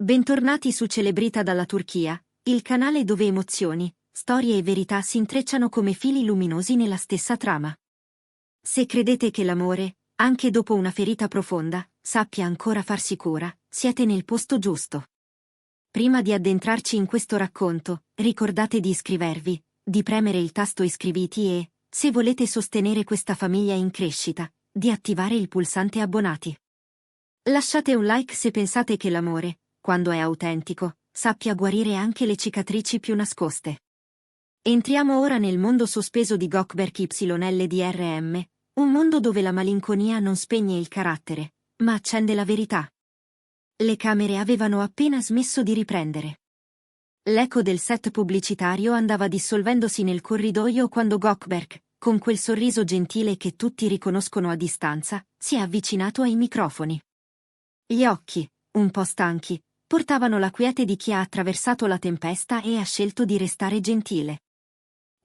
Bentornati su Celebrita dalla Turchia, il canale dove emozioni, storie e verità si intrecciano come fili luminosi nella stessa trama. Se credete che l'amore, anche dopo una ferita profonda, sappia ancora farsi cura, siete nel posto giusto. Prima di addentrarci in questo racconto, ricordate di iscrivervi, di premere il tasto iscriviti e, se volete sostenere questa famiglia in crescita, di attivare il pulsante abbonati. Lasciate un like se pensate che l'amore, quando è autentico, sappia guarire anche le cicatrici più nascoste. Entriamo ora nel mondo sospeso di Gökberk YLDRM, un mondo dove la malinconia non spegne il carattere, ma accende la verità. Le camere avevano appena smesso di riprendere. L'eco del set pubblicitario andava dissolvendosi nel corridoio quando Gökberk, con quel sorriso gentile che tutti riconoscono a distanza, si è avvicinato ai microfoni. Gli occhi, un po' stanchi, portavano la quiete di chi ha attraversato la tempesta e ha scelto di restare gentile.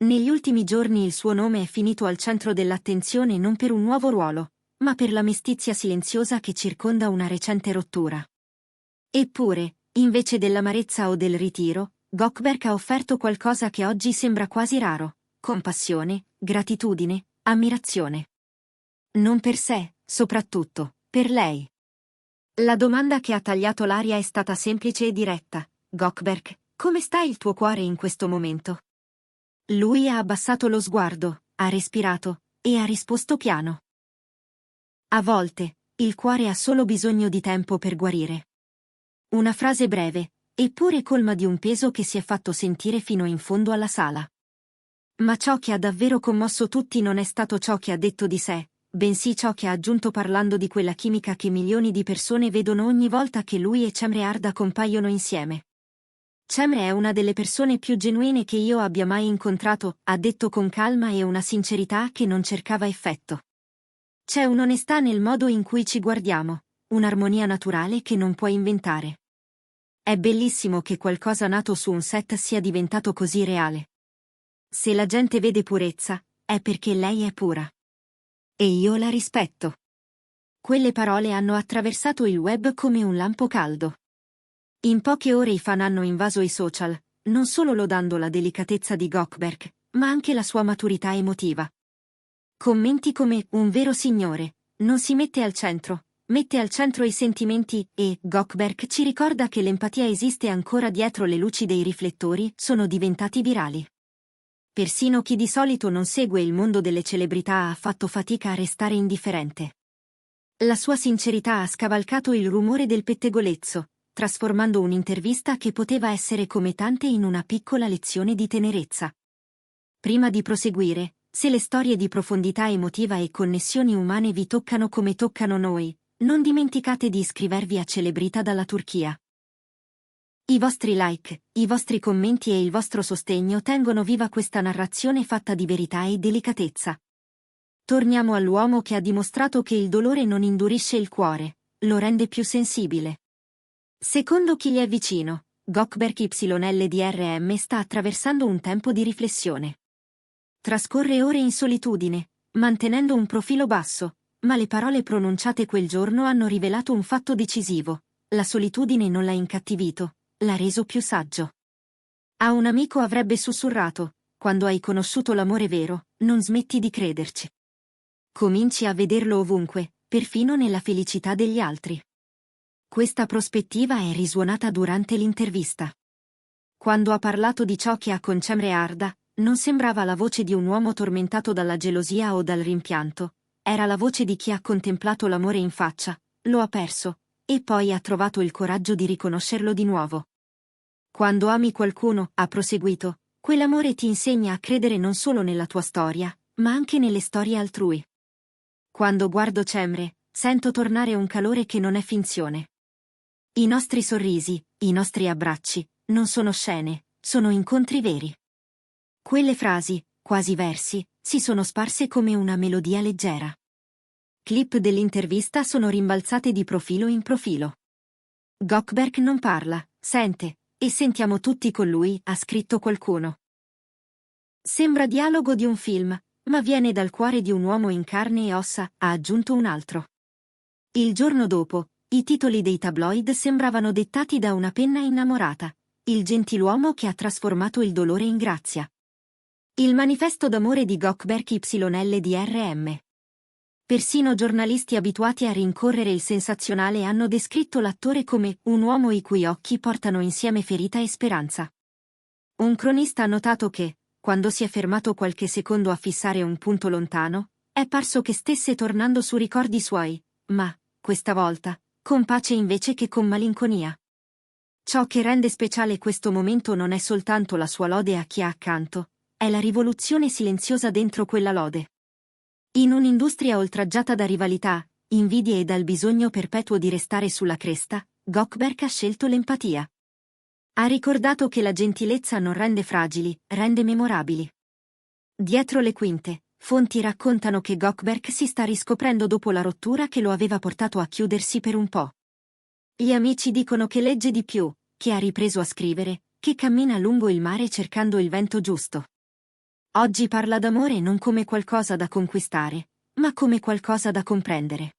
Negli ultimi giorni il suo nome è finito al centro dell'attenzione non per un nuovo ruolo, ma per la mestizia silenziosa che circonda una recente rottura. Eppure, invece dell'amarezza o del ritiro, Gökberk ha offerto qualcosa che oggi sembra quasi raro: compassione, gratitudine, ammirazione. Non per sé, soprattutto, per lei. La domanda che ha tagliato l'aria è stata semplice e diretta: Gökberk, come sta il tuo cuore in questo momento? Lui ha abbassato lo sguardo, ha respirato, e ha risposto piano. A volte, il cuore ha solo bisogno di tempo per guarire. Una frase breve, eppure colma di un peso che si è fatto sentire fino in fondo alla sala. Ma ciò che ha davvero commosso tutti non è stato ciò che ha detto di sé, bensì ciò che ha aggiunto parlando di quella chimica che milioni di persone vedono ogni volta che lui e Cemre Arda compaiono insieme. Cemre è una delle persone più genuine che io abbia mai incontrato, ha detto con calma e una sincerità che non cercava effetto. C'è un'onestà nel modo in cui ci guardiamo, un'armonia naturale che non puoi inventare. È bellissimo che qualcosa nato su un set sia diventato così reale. Se la gente vede purezza, è perché lei è pura. E io la rispetto. Quelle parole hanno attraversato il web come un lampo caldo. In poche ore i fan hanno invaso i social, non solo lodando la delicatezza di Gökberk, ma anche la sua maturità emotiva. Commenti come "un vero signore, non si mette al centro i sentimenti" e "Gökberk ci ricorda che l'empatia esiste ancora dietro le luci dei riflettori" sono diventati virali. Persino chi di solito non segue il mondo delle celebrità ha fatto fatica a restare indifferente. La sua sincerità ha scavalcato il rumore del pettegolezzo, trasformando un'intervista che poteva essere come tante in una piccola lezione di tenerezza. Prima di proseguire, se le storie di profondità emotiva e connessioni umane vi toccano come toccano noi, non dimenticate di iscrivervi a Celebrita dalla Turchia. I vostri like, i vostri commenti e il vostro sostegno tengono viva questa narrazione fatta di verità e delicatezza. Torniamo all'uomo che ha dimostrato che il dolore non indurisce il cuore, lo rende più sensibile. Secondo chi gli è vicino, Gökberk YLDRM sta attraversando un tempo di riflessione. Trascorre ore in solitudine, mantenendo un profilo basso, ma le parole pronunciate quel giorno hanno rivelato un fatto decisivo: la solitudine non l'ha incattivito, l'ha reso più saggio. A un amico avrebbe sussurrato: quando hai conosciuto l'amore vero, non smetti di crederci. Cominci a vederlo ovunque, perfino nella felicità degli altri. Questa prospettiva è risuonata durante l'intervista. Quando ha parlato di ciò che ha con Cemre Arda, non sembrava la voce di un uomo tormentato dalla gelosia o dal rimpianto, era la voce di chi ha contemplato l'amore in faccia, lo ha perso, e poi ha trovato il coraggio di riconoscerlo di nuovo. Quando ami qualcuno, ha proseguito, quell'amore ti insegna a credere non solo nella tua storia, ma anche nelle storie altrui. Quando guardo Cemre, sento tornare un calore che non è finzione. I nostri sorrisi, i nostri abbracci, non sono scene, sono incontri veri. Quelle frasi, quasi versi, si sono sparse come una melodia leggera. Clip dell'intervista sono rimbalzate di profilo in profilo. Gökberk non parla, sente, e sentiamo tutti con lui, ha scritto qualcuno. Sembra dialogo di un film, ma viene dal cuore di un uomo in carne e ossa, ha aggiunto un altro. Il giorno dopo, i titoli dei tabloid sembravano dettati da una penna innamorata, il gentiluomo che ha trasformato il dolore in grazia. Il manifesto d'amore di Gökberk YLDRM. Persino giornalisti abituati a rincorrere il sensazionale hanno descritto l'attore come un uomo i cui occhi portano insieme ferita e speranza. Un cronista ha notato che, quando si è fermato qualche secondo a fissare un punto lontano, è parso che stesse tornando su ricordi suoi, ma, questa volta, con pace invece che con malinconia. Ciò che rende speciale questo momento non è soltanto la sua lode a chi ha accanto, è la rivoluzione silenziosa dentro quella lode. In un'industria oltraggiata da rivalità, invidie e dal bisogno perpetuo di restare sulla cresta, Gökberk ha scelto l'empatia. Ha ricordato che la gentilezza non rende fragili, rende memorabili. Dietro le quinte, fonti raccontano che Gökberk si sta riscoprendo dopo la rottura che lo aveva portato a chiudersi per un po'. Gli amici dicono che legge di più, che ha ripreso a scrivere, che cammina lungo il mare cercando il vento giusto. Oggi parla d'amore non come qualcosa da conquistare, ma come qualcosa da comprendere.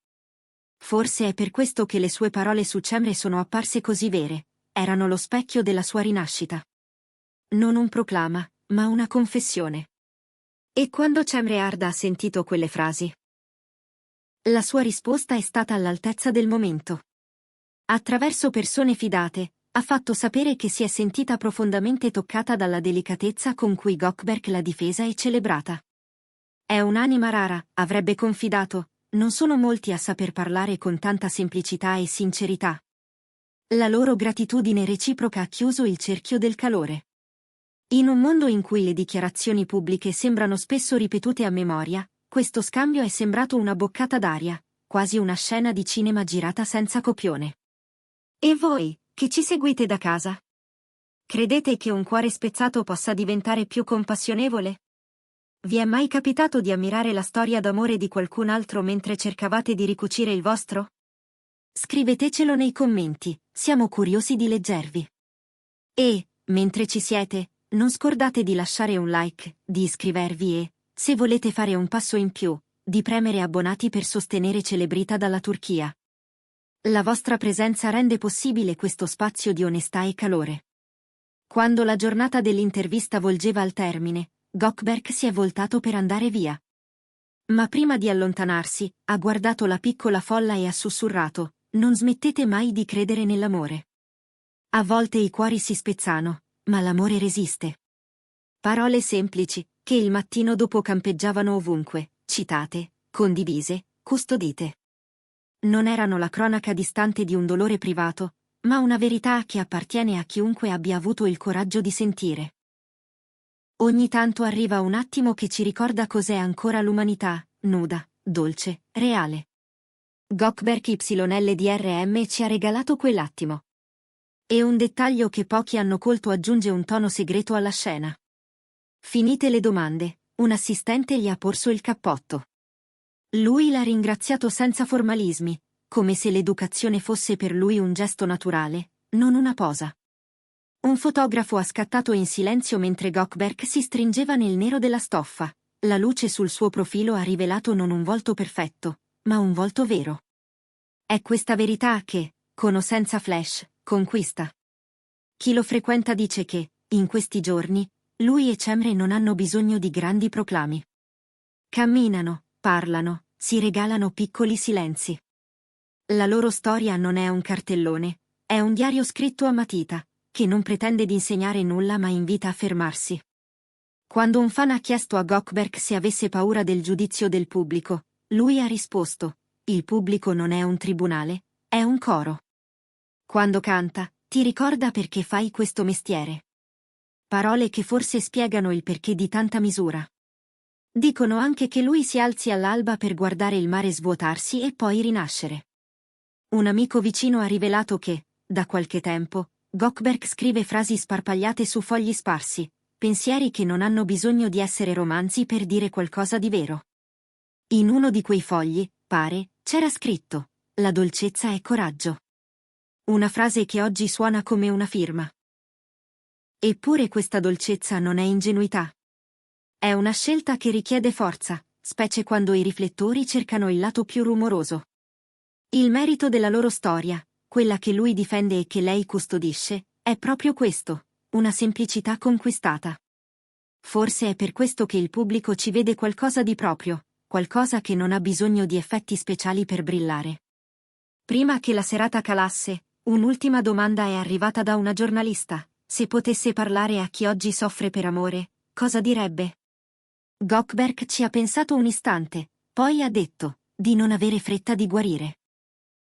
Forse è per questo che le sue parole su Cemre sono apparse così vere, erano lo specchio della sua rinascita. Non un proclama, ma una confessione. E quando Cemre Arda ha sentito quelle frasi? La sua risposta è stata all'altezza del momento. Attraverso persone fidate, ha fatto sapere che si è sentita profondamente toccata dalla delicatezza con cui Gökberk l'ha difesa e celebrata. È un'anima rara, avrebbe confidato, non sono molti a saper parlare con tanta semplicità e sincerità. La loro gratitudine reciproca ha chiuso il cerchio del calore. In un mondo in cui le dichiarazioni pubbliche sembrano spesso ripetute a memoria, questo scambio è sembrato una boccata d'aria, quasi una scena di cinema girata senza copione. E voi, che ci seguite da casa? Credete che un cuore spezzato possa diventare più compassionevole? Vi è mai capitato di ammirare la storia d'amore di qualcun altro mentre cercavate di ricucire il vostro? Scrivetecelo nei commenti, siamo curiosi di leggervi. E, mentre ci siete, non scordate di lasciare un like, di iscrivervi e, se volete fare un passo in più, di premere abbonati per sostenere Celebrita dalla Turchia. La vostra presenza rende possibile questo spazio di onestà e calore. Quando la giornata dell'intervista volgeva al termine, Gökberk si è voltato per andare via. Ma prima di allontanarsi, ha guardato la piccola folla e ha sussurrato: non smettete mai di credere nell'amore. A volte i cuori si spezzano, ma l'amore resiste. Parole semplici, che il mattino dopo campeggiavano ovunque, citate, condivise, custodite. Non erano la cronaca distante di un dolore privato, ma una verità che appartiene a chiunque abbia avuto il coraggio di sentire. Ogni tanto arriva un attimo che ci ricorda cos'è ancora l'umanità, nuda, dolce, reale. Gökberk YLDRM ci ha regalato quell'attimo. E un dettaglio che pochi hanno colto aggiunge un tono segreto alla scena. Finite le domande, un assistente gli ha porso il cappotto. Lui l'ha ringraziato senza formalismi, come se l'educazione fosse per lui un gesto naturale, non una posa. Un fotografo ha scattato in silenzio mentre Gökberk si stringeva nel nero della stoffa. La luce sul suo profilo ha rivelato non un volto perfetto, ma un volto vero. È questa verità che, con o senza flash, conquista. Chi lo frequenta dice che, in questi giorni, lui e Cemre non hanno bisogno di grandi proclami. Camminano, parlano, si regalano piccoli silenzi. La loro storia non è un cartellone, è un diario scritto a matita, che non pretende di insegnare nulla ma invita a fermarsi. Quando un fan ha chiesto a Gökberk se avesse paura del giudizio del pubblico, lui ha risposto: il pubblico non è un tribunale, è un coro. Quando canta, ti ricorda perché fai questo mestiere. Parole che forse spiegano il perché di tanta misura. Dicono anche che lui si alzi all'alba per guardare il mare svuotarsi e poi rinascere. Un amico vicino ha rivelato che, da qualche tempo, Gökberk scrive frasi sparpagliate su fogli sparsi, pensieri che non hanno bisogno di essere romanzi per dire qualcosa di vero. In uno di quei fogli, pare, c'era scritto: la dolcezza è coraggio. Una frase che oggi suona come una firma. Eppure questa dolcezza non è ingenuità. È una scelta che richiede forza, specie quando i riflettori cercano il lato più rumoroso. Il merito della loro storia, quella che lui difende e che lei custodisce, è proprio questo, una semplicità conquistata. Forse è per questo che il pubblico ci vede qualcosa di proprio, qualcosa che non ha bisogno di effetti speciali per brillare. Prima che la serata calasse, un'ultima domanda è arrivata da una giornalista: se potesse parlare a chi oggi soffre per amore, cosa direbbe? Goldberg ci ha pensato un istante, poi ha detto, di non avere fretta di guarire.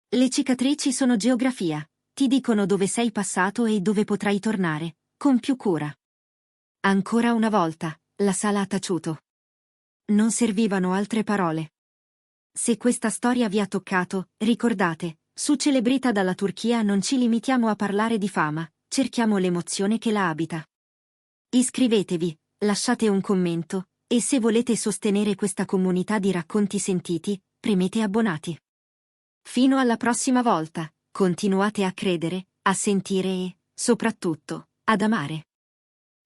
Le cicatrici sono geografia, ti dicono dove sei passato e dove potrai tornare, con più cura. Ancora una volta, la sala ha taciuto. Non servivano altre parole. Se questa storia vi ha toccato, ricordate, su Celebrita dalla Turchia non ci limitiamo a parlare di fama, cerchiamo l'emozione che la abita. Iscrivetevi, lasciate un commento, e se volete sostenere questa comunità di racconti sentiti, premete abbonati. Fino alla prossima volta, continuate a credere, a sentire e, soprattutto, ad amare.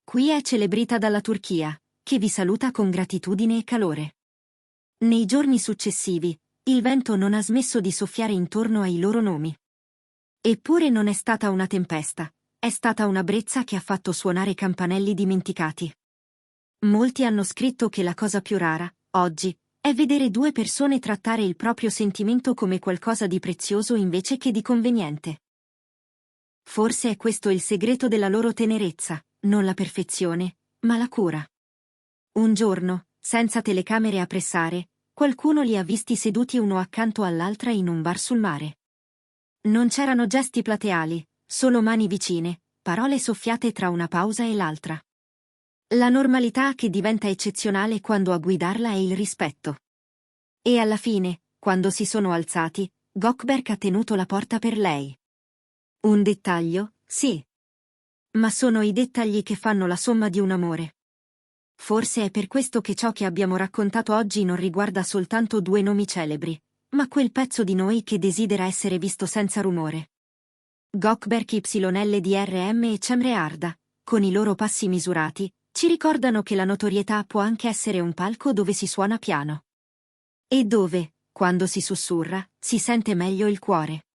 Qui è Celebrita dalla Turchia, che vi saluta con gratitudine e calore. Nei giorni successivi, il vento non ha smesso di soffiare intorno ai loro nomi. Eppure non è stata una tempesta, è stata una brezza che ha fatto suonare campanelli dimenticati. Molti hanno scritto che la cosa più rara, oggi, è vedere due persone trattare il proprio sentimento come qualcosa di prezioso invece che di conveniente. Forse è questo il segreto della loro tenerezza, non la perfezione, ma la cura. Un giorno, senza telecamere a pressare, qualcuno li ha visti seduti uno accanto all'altra in un bar sul mare. Non c'erano gesti plateali, solo mani vicine, parole soffiate tra una pausa e l'altra. La normalità che diventa eccezionale quando a guidarla è il rispetto. E alla fine, quando si sono alzati, Goldberg ha tenuto la porta per lei. Un dettaglio, sì. Ma sono i dettagli che fanno la somma di un amore. Forse è per questo che ciò che abbiamo raccontato oggi non riguarda soltanto due nomi celebri, ma quel pezzo di noi che desidera essere visto senza rumore. Goldberg YLDRM e Cemre Arda, con i loro passi misurati, ci ricordano che la notorietà può anche essere un palco dove si suona piano. E dove, quando si sussurra, si sente meglio il cuore.